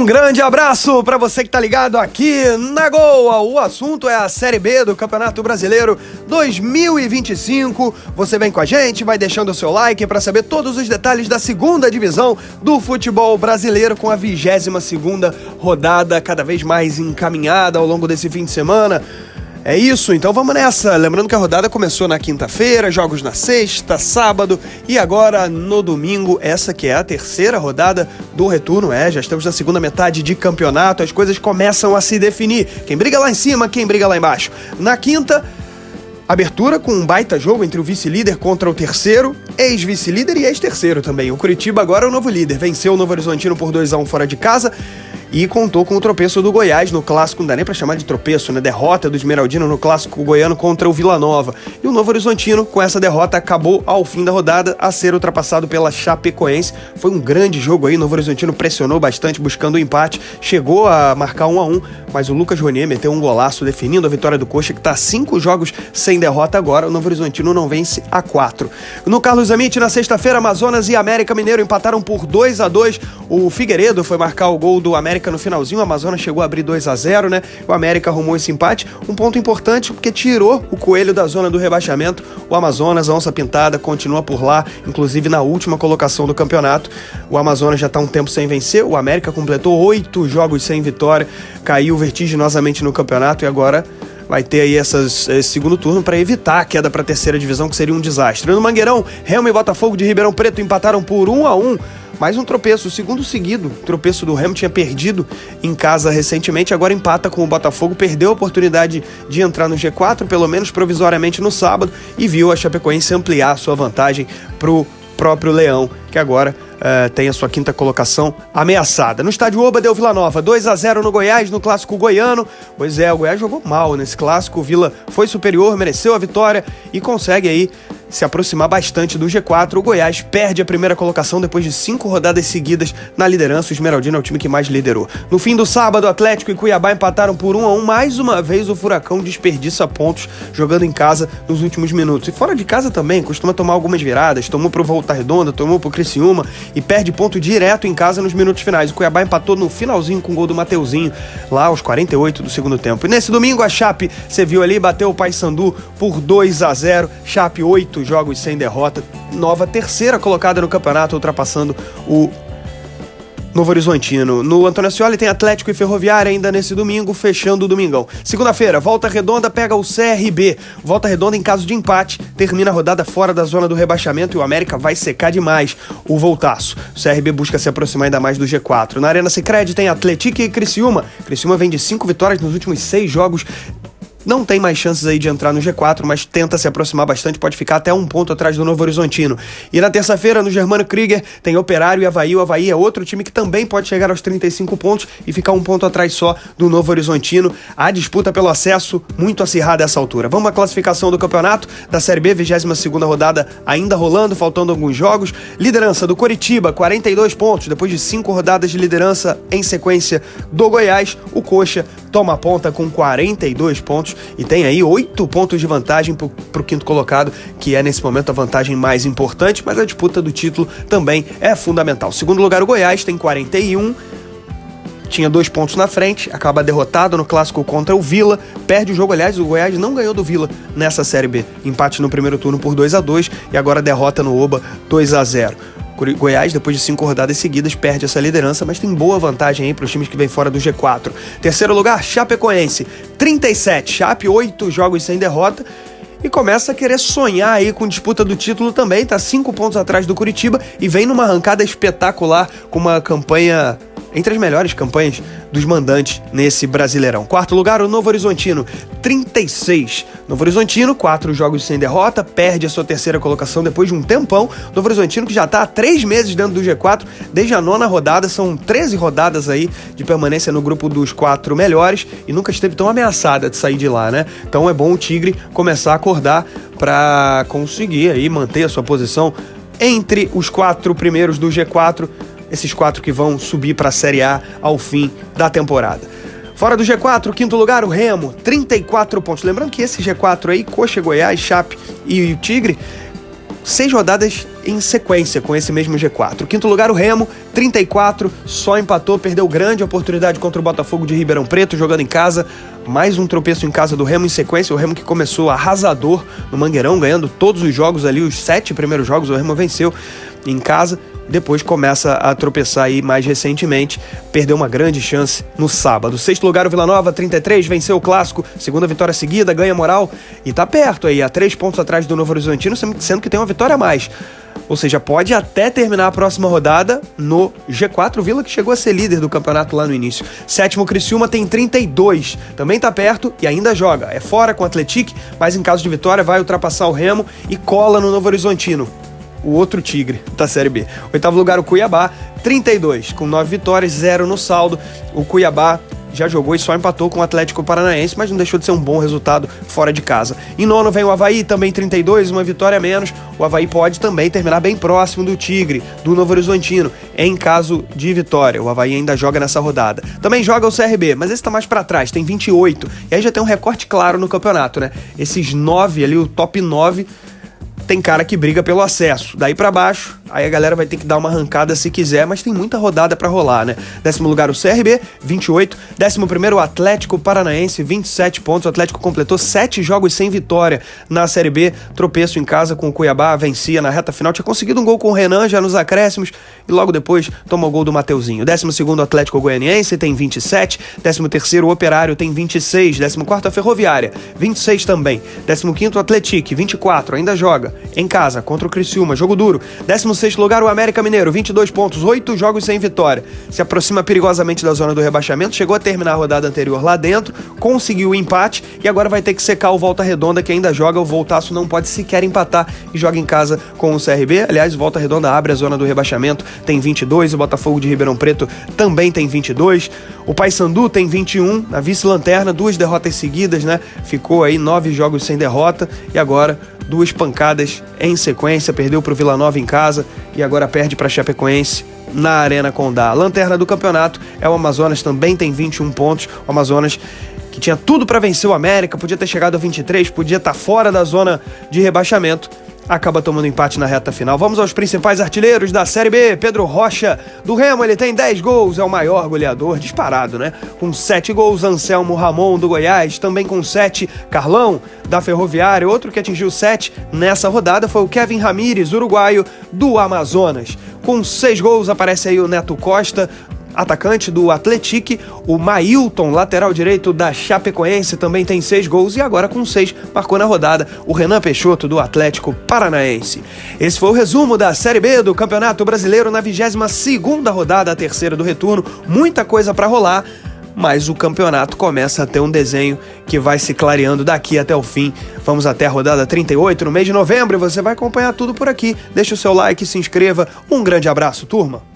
Um grande abraço para você que tá ligado aqui na Goa. O assunto é a Série B do Campeonato Brasileiro 2025. Você vem com a gente, vai deixando o seu like para saber todos os detalhes da segunda divisão do futebol brasileiro, com a 22ª rodada cada vez mais encaminhada ao longo desse fim de semana. É isso, então vamos nessa. Lembrando que a rodada começou na quinta-feira, jogos na sexta, sábado e agora no domingo, essa que é a terceira rodada do retorno. Já estamos na segunda metade de campeonato, as coisas começam a se definir. Quem briga lá em cima, quem briga lá embaixo. Na quinta, abertura com um baita jogo entre o vice-líder contra o terceiro, ex-vice-líder e ex-terceiro também. O Curitiba agora é o novo líder, venceu o Novo Horizontino por 2-1 fora de casa e contou com o tropeço do Goiás no clássico, não dá nem pra chamar de tropeço, né? Derrota do Esmeraldino no clássico goiano contra o Vila Nova. E o Novo Horizontino, com essa derrota, acabou ao fim da rodada a ser ultrapassado pela Chapecoense. Foi um grande jogo aí, o Novo Horizontino pressionou bastante buscando o empate, chegou a marcar 1-1, mas o Lucas Ronier meteu um golaço definindo a vitória do Coxa, que tá 5 jogos sem derrota agora. O Novo Horizontino não vence há 4. No Carlos Amit, na sexta-feira, Amazonas e América Mineiro empataram por 2-2. O Figueiredo foi marcar o gol do América no finalzinho, o Amazonas chegou a abrir 2-0, né? O América arrumou esse empate, um ponto importante porque tirou o coelho da zona do rebaixamento. O Amazonas, a onça pintada, continua por lá, inclusive na última colocação do campeonato. O Amazonas já está um tempo sem vencer, o América completou 8 jogos sem vitória, caiu vertiginosamente no campeonato e agora vai ter aí esse segundo turno para evitar a queda para a terceira divisão, que seria um desastre. No Mangueirão, Remo e Botafogo de Ribeirão Preto empataram por 1-1. Mais um tropeço, o segundo seguido. O tropeço do Remo tinha perdido em casa recentemente, agora empata com o Botafogo, perdeu a oportunidade de entrar no G4, pelo menos provisoriamente no sábado, e viu a Chapecoense ampliar sua vantagem pro próprio Leão, que agora tem a sua quinta colocação ameaçada. No estádio Oba deu Vila Nova 2-0 no Goiás, no clássico goiano. Pois é, o Goiás jogou mal nesse clássico, o Vila foi superior, mereceu a vitória e consegue aí se aproximar bastante do G4. O Goiás perde a primeira colocação depois de 5 rodadas seguidas na liderança. O Esmeraldino é o time que mais liderou. No fim do sábado, Atlético e Cuiabá empataram por 1-1. Mais uma vez o Furacão desperdiça pontos jogando em casa nos últimos minutos. E fora de casa também, costuma tomar algumas viradas. Tomou pro Volta Redonda, tomou pro Criciúma e perde ponto direto em casa nos minutos finais. O Cuiabá empatou no finalzinho com o gol do Mateuzinho, lá aos 48 do segundo tempo. E nesse domingo a Chape, você viu ali, bateu o Paysandu por 2-0. Chape 8 jogos sem derrota, nova terceira colocada no campeonato, ultrapassando o Novo Horizontino. No Antônio Ascioli tem Atlético e Ferroviária ainda nesse domingo, fechando o domingão. Segunda-feira, Volta Redonda pega o CRB. Volta Redonda, em caso de empate, termina a rodada fora da zona do rebaixamento e o América vai secar demais o voltaço. O CRB busca se aproximar ainda mais do G4. Na Arena Sicredi tem Atlético e Criciúma. Criciúma vem de 5 vitórias nos últimos 6 jogos. Não tem mais chances aí de entrar no G4, mas tenta se aproximar bastante, pode ficar até 1 ponto atrás do Novo Horizontino. E na terça-feira, no Germano Krieger, tem Operário e Avaí. O Avaí é outro time que também pode chegar aos 35 pontos e ficar 1 ponto atrás só do Novo Horizontino. A disputa pelo acesso muito acirrada a essa altura. Vamos à classificação do campeonato da Série B, 22ª rodada ainda rolando, faltando alguns jogos. Liderança do Coritiba, 42 pontos, depois de 5 rodadas de liderança em sequência do Goiás. O Coxa toma a ponta com 42 pontos e tem aí 8 pontos de vantagem pro quinto colocado, que é nesse momento a vantagem mais importante, mas a disputa do título também é fundamental. Segundo lugar, o Goiás tem 41, tinha 2 pontos na frente, acaba derrotado no clássico contra o Vila, perde o jogo. Aliás, o Goiás não ganhou do Vila nessa Série B, empate no primeiro turno por 2-2 e agora derrota no Oba 2-0. Goiás, depois de 5 rodadas seguidas, perde essa liderança, mas tem boa vantagem aí para os times que vêm fora do G4. Terceiro lugar, Chapecoense, 37, Chape, 8 jogos sem derrota, e começa a querer sonhar aí com disputa do título também, tá 5 pontos atrás do Curitiba e vem numa arrancada espetacular com uma campanha entre as melhores campanhas dos mandantes nesse Brasileirão. Quarto lugar, o Novo Horizontino, 36. Novo Horizontino, 4 jogos sem derrota, perde a sua terceira colocação depois de um tempão. Novo Horizontino que já está há 3 meses dentro do G4, desde a 9ª rodada, são 13 rodadas aí de permanência no grupo dos 4 melhores e nunca esteve tão ameaçada de sair de lá, né? Então é bom o Tigre começar a acordar para conseguir aí manter a sua posição entre os 4 primeiros do G4, esses 4 que vão subir para a Série A ao fim da temporada. Fora do G4, quinto lugar, o Remo, 34 pontos. Lembrando que esse G4 aí, Coxa, Goiás, Chape e o Tigre, 6 rodadas em sequência com esse mesmo G4. Quinto lugar, o Remo, 34, só empatou, perdeu grande oportunidade contra o Botafogo de Ribeirão Preto, jogando em casa. Mais um tropeço em casa do Remo em sequência. O Remo que começou arrasador no Mangueirão, ganhando todos os jogos ali, os 7 primeiros jogos, o Remo venceu em casa. Depois começa a tropeçar aí mais recentemente, perdeu uma grande chance no sábado. Sexto lugar, o Vila Nova, 33, venceu o Clássico, segunda vitória seguida, ganha moral e tá perto aí, a 3 pontos atrás do Novo Horizontino, sendo que tem uma vitória a mais. Ou seja, pode até terminar a próxima rodada no G4, o Vila que chegou a ser líder do campeonato lá no início. Sétimo, Criciúma, tem 32, também tá perto e ainda joga. É fora com o Atlético, mas em caso de vitória vai ultrapassar o Remo e cola no Novo Horizontino, o outro tigre da Série B. Oitavo lugar, o Cuiabá, 32, com 9 vitórias, 0 no saldo. O Cuiabá já jogou e só empatou com o Atlético Paranaense, mas não deixou de ser um bom resultado fora de casa. Em nono vem o Avaí, também 32, uma vitória a menos. O Avaí pode também terminar bem próximo do Tigre, do Novo Horizontino, em caso de vitória. O Avaí ainda joga nessa rodada. Também joga o CRB, mas esse tá mais pra trás, tem 28. E aí já tem um recorte claro no campeonato, né? Esses 9 ali, o top 9... tem cara que briga pelo acesso. Daí pra baixo, aí a galera vai ter que dar uma arrancada se quiser, mas tem muita rodada pra rolar, né? Décimo lugar o CRB, 28. Décimo primeiro o Atlético Paranaense, 27 pontos. O Atlético completou 7 jogos sem vitória na Série B. Tropeço em casa com o Cuiabá, vencia na reta final. Tinha conseguido um gol com o Renan já nos acréscimos e logo depois tomou o gol do Mateuzinho. Décimo segundo o Atlético Goianiense, tem 27. Décimo terceiro o Operário, tem 26. Décimo quarto a Ferroviária, 26 também. Décimo quinto o Atlético, 24, ainda joga em casa contra o Criciúma, jogo duro. 16º lugar o América Mineiro, 22 pontos, 8 jogos sem vitória. Se aproxima perigosamente da zona do rebaixamento, chegou a terminar a rodada anterior lá dentro, conseguiu o empate e agora vai ter que secar o Volta Redonda, que ainda joga. O Voltaço não pode sequer empatar e joga em casa com o CRB. Aliás, o Volta Redonda abre a zona do rebaixamento, tem 22, o Botafogo de Ribeirão Preto também tem 22, o Paysandu tem 21, na vice-lanterna, 2 derrotas seguidas, né? Ficou aí 9 jogos sem derrota e agora 2 pancadas em sequência, perdeu para o Vila Nova em casa e agora perde para a Chapecoense na Arena Condá. A lanterna do campeonato é o Amazonas, também tem 21 pontos. O Amazonas que tinha tudo para vencer o América, podia ter chegado a 23, podia estar fora da zona de rebaixamento, acaba tomando empate na reta final. Vamos aos principais artilheiros da Série B. Pedro Rocha, do Remo, ele tem 10 gols, é o maior goleador disparado, né? Com 7 gols, Anselmo Ramon, do Goiás, também com 7, Carlão, da Ferroviária. Outro que atingiu 7 nessa rodada foi o Kevin Ramírez, uruguaio, do Amazonas. Com 6 gols aparece aí o Neto Costa, atacante do Atlético. O Mailton, lateral direito da Chapecoense, também tem 6 gols e agora com 6 marcou na rodada o Renan Peixoto, do Atlético Paranaense. Esse foi o resumo da Série B do Campeonato Brasileiro na 22ª rodada, a terceira do retorno. Muita coisa para rolar, mas o campeonato começa a ter um desenho que vai se clareando daqui até o fim. Vamos até a rodada 38 no mês de novembro e você vai acompanhar tudo por aqui. Deixa o seu like, se inscreva. Um grande abraço, turma!